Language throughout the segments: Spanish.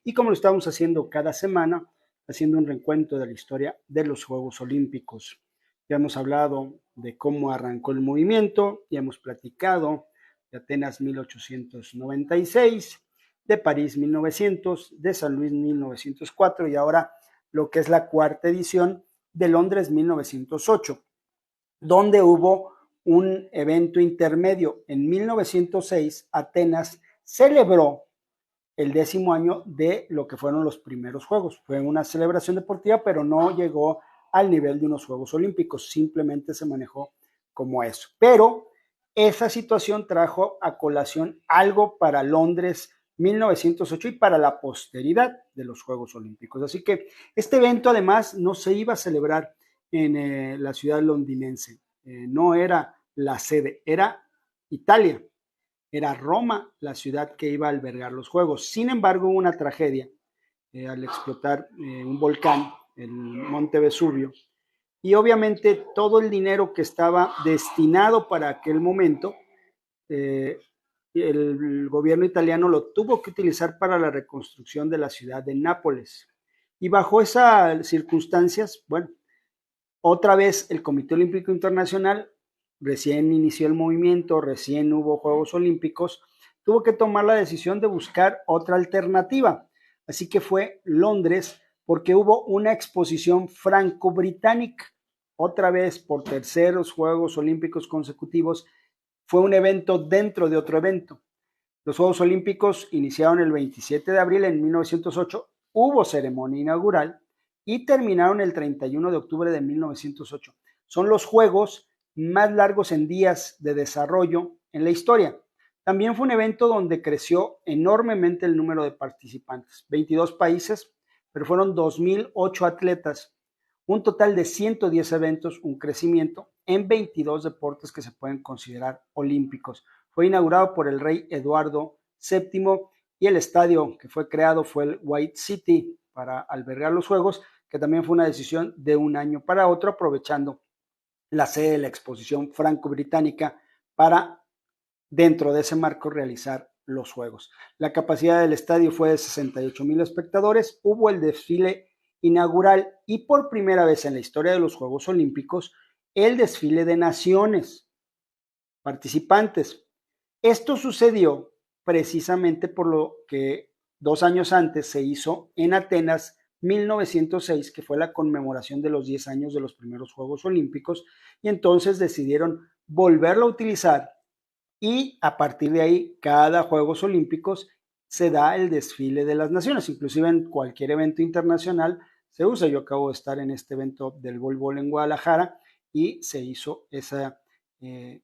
y como lo estamos haciendo cada semana, haciendo un recuento de la historia de los Juegos Olímpicos. Ya hemos hablado de cómo arrancó el movimiento, ya hemos platicado de Atenas 1896, de París 1900, de San Luis 1904 y ahora lo que es la cuarta edición de Londres 1908, donde hubo un evento intermedio. En 1906, Atenas celebró el 10º año de lo que fueron los primeros Juegos. Fue una celebración deportiva, pero no llegó al nivel de unos Juegos Olímpicos, simplemente se manejó como eso. Pero esa situación trajo a colación algo para Londres 1908 y para la posteridad de los Juegos Olímpicos. Así que este evento además no se iba a celebrar en la ciudad londinense, no era la sede, era Italia. Era Roma la ciudad que iba a albergar los Juegos. Sin embargo, hubo una tragedia al explotar un volcán, el Monte Vesubio, y obviamente todo el dinero que estaba destinado para aquel momento, eh, el gobierno italiano lo tuvo que utilizar para la reconstrucción de la ciudad de Nápoles. Y bajo esas circunstancias, bueno, otra vez el Comité Olímpico Internacional, recién inició el movimiento, recién hubo Juegos Olímpicos, tuvo que tomar la decisión de buscar otra alternativa. Así que fue Londres porque hubo una exposición franco-británica. Otra vez por terceros Juegos Olímpicos consecutivos, fue un evento dentro de otro evento. Los Juegos Olímpicos iniciaron el 27 de abril en 1908, hubo ceremonia inaugural y terminaron el 31 de octubre de 1908. Son los Juegos más largos en días de desarrollo en la historia. También fue un evento donde creció enormemente el número de participantes, 22 países, pero fueron 2008 atletas, un total de 110 eventos, un crecimiento en 22 deportes que se pueden considerar olímpicos. Fue inaugurado por el rey Eduardo VII y el estadio que fue creado fue el White City para albergar los Juegos, que también fue una decisión de un año para otro, aprovechando la sede de la exposición franco-británica para, dentro de ese marco, realizar los Juegos. La capacidad del estadio fue de 68,000 espectadores, hubo el desfile inaugural y por primera vez en la historia de los Juegos Olímpicos, el desfile de naciones participantes. Esto sucedió precisamente por lo que 2 años antes se hizo en Atenas 1906, que fue la conmemoración de los 10 años de los primeros Juegos Olímpicos, y entonces decidieron volverlo a utilizar y a partir de ahí, cada Juegos Olímpicos se da el desfile de las naciones, inclusive en cualquier evento internacional se usa. Yo acabo de estar en este evento del voleibol en Guadalajara y se hizo ese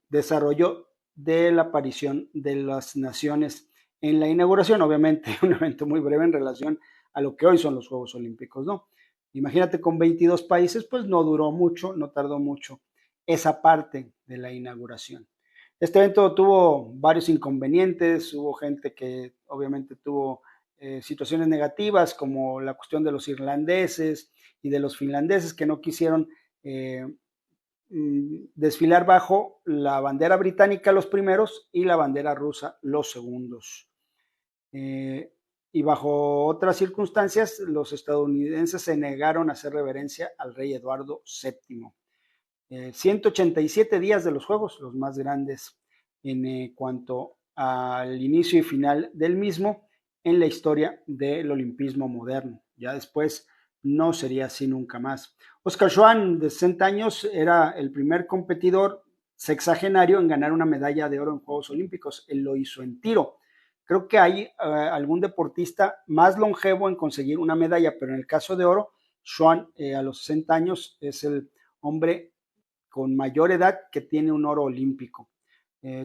desarrollo de la aparición de las naciones en la inauguración, obviamente un evento muy breve en relación a lo que hoy son los Juegos Olímpicos, ¿no? Imagínate con 22 países, pues no duró mucho, no tardó mucho esa parte de la inauguración. Este evento tuvo varios inconvenientes, hubo gente que obviamente tuvo situaciones negativas, como la cuestión de los irlandeses y de los finlandeses que no quisieron desfilar bajo la bandera británica los primeros y la bandera rusa los segundos. Y bajo otras circunstancias, los estadounidenses se negaron a hacer reverencia al rey Eduardo VII. 187 días de los Juegos, los más grandes en cuanto al inicio y final del mismo en la historia del olimpismo moderno. Ya después no sería así nunca más. Oscar Schwan, de 60 años, era el primer competidor sexagenario en ganar una medalla de oro en Juegos Olímpicos. Él lo hizo en tiro. Creo que hay algún deportista más longevo en conseguir una medalla, pero en el caso de oro, Schwan a los 60 años es el hombre con mayor edad que tiene un oro olímpico.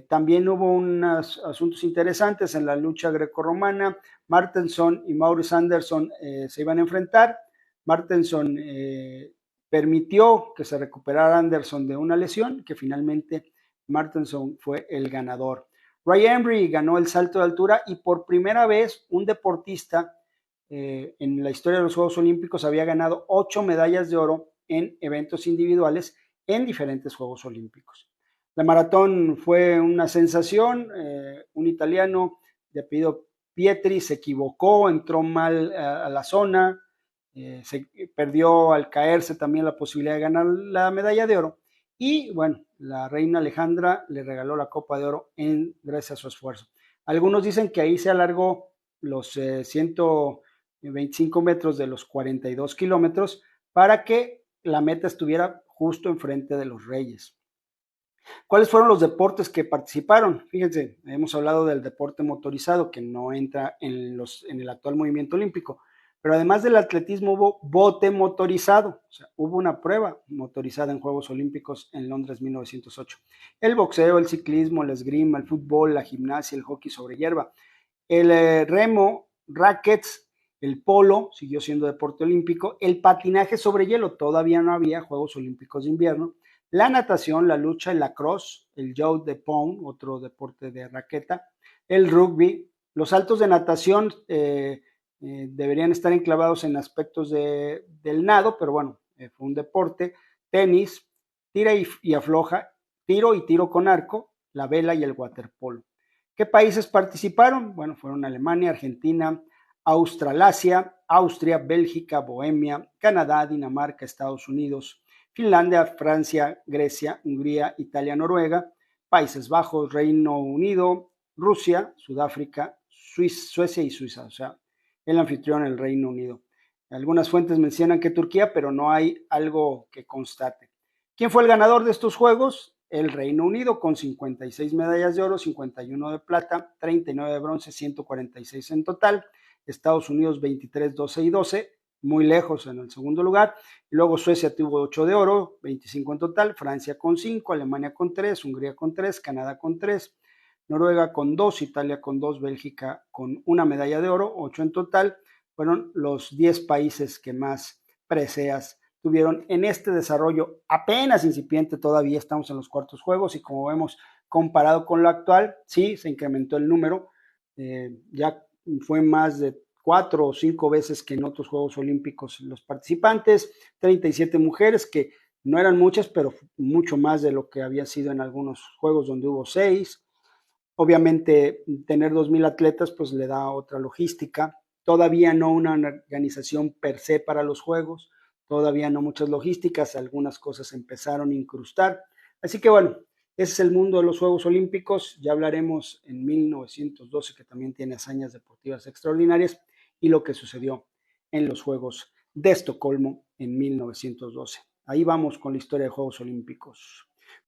También hubo unos asuntos interesantes en la lucha grecorromana. Martenson y Maurice Anderson se iban a enfrentar. Martenson permitió que se recuperara Anderson de una lesión, que finalmente Martenson fue el ganador. Ray Embry ganó el salto de altura y por primera vez un deportista en la historia de los Juegos Olímpicos había ganado 8 medallas de oro en eventos individuales en diferentes Juegos Olímpicos. La maratón fue una sensación, un italiano de apellido Pietri se equivocó, entró mal a la zona, se perdió al caerse también la posibilidad de ganar la medalla de oro. Y bueno, la reina Alejandra le regaló la Copa de Oro gracias a su esfuerzo. Algunos dicen que ahí se alargó los 125 metros de los 42 kilómetros para que la meta estuviera justo enfrente de los reyes. ¿Cuáles fueron los deportes que participaron? Fíjense, hemos hablado del deporte motorizado que no entra en el actual movimiento olímpico, pero además del atletismo hubo bote motorizado, o sea, hubo una prueba motorizada en Juegos Olímpicos en Londres 1908. El boxeo, el ciclismo, el esgrima, el fútbol, la gimnasia, el hockey sobre hierba, el remo, rackets, el polo siguió siendo deporte olímpico, el patinaje sobre hielo, todavía no había Juegos Olímpicos de invierno, la natación, la lucha, el lacrosse, el jeu de paume, otro deporte de raqueta, el rugby, los saltos de natación deberían estar enclavados en aspectos del nado, pero bueno, fue un deporte, tenis, tira y afloja, tiro y tiro con arco, la vela y el waterpolo. ¿Qué países participaron? Bueno, fueron Alemania, Argentina, Australasia, Austria, Bélgica, Bohemia, Canadá, Dinamarca, Estados Unidos, Finlandia, Francia, Grecia, Hungría, Italia, Noruega, Países Bajos, Reino Unido, Rusia, Sudáfrica, Suecia y Suiza, o sea, el anfitrión, el Reino Unido. Algunas fuentes mencionan que Turquía, pero no hay algo que constate. ¿Quién fue el ganador de estos Juegos? El Reino Unido con 56 medallas de oro, 51 de plata, 39 de bronce, 146 en total. Estados Unidos 23, 12 y 12, muy lejos en el segundo lugar. Y luego Suecia tuvo 8 de oro, 25 en total, Francia con 5, Alemania con 3, Hungría con 3, Canadá con 3, Noruega con 2, Italia con 2, Bélgica con una medalla de oro, 8 en total. Fueron los 10 países que más preseas tuvieron en este desarrollo apenas incipiente. Todavía estamos en los cuartos juegos y como vemos, comparado con lo actual, sí, se incrementó el número, ya fue más de 4 o 5 veces que en otros Juegos Olímpicos los participantes, 37 mujeres, que no eran muchas, pero mucho más de lo que había sido en algunos Juegos donde hubo 6. Obviamente, tener 2,000 atletas pues le da otra logística. Todavía no una organización per se para los Juegos, todavía no muchas logísticas, algunas cosas empezaron a incrustar. Así que bueno, ese es el mundo de los Juegos Olímpicos. Ya hablaremos en 1912, que también tiene hazañas deportivas extraordinarias, y lo que sucedió en los Juegos de Estocolmo en 1912. Ahí vamos con la historia de Juegos Olímpicos.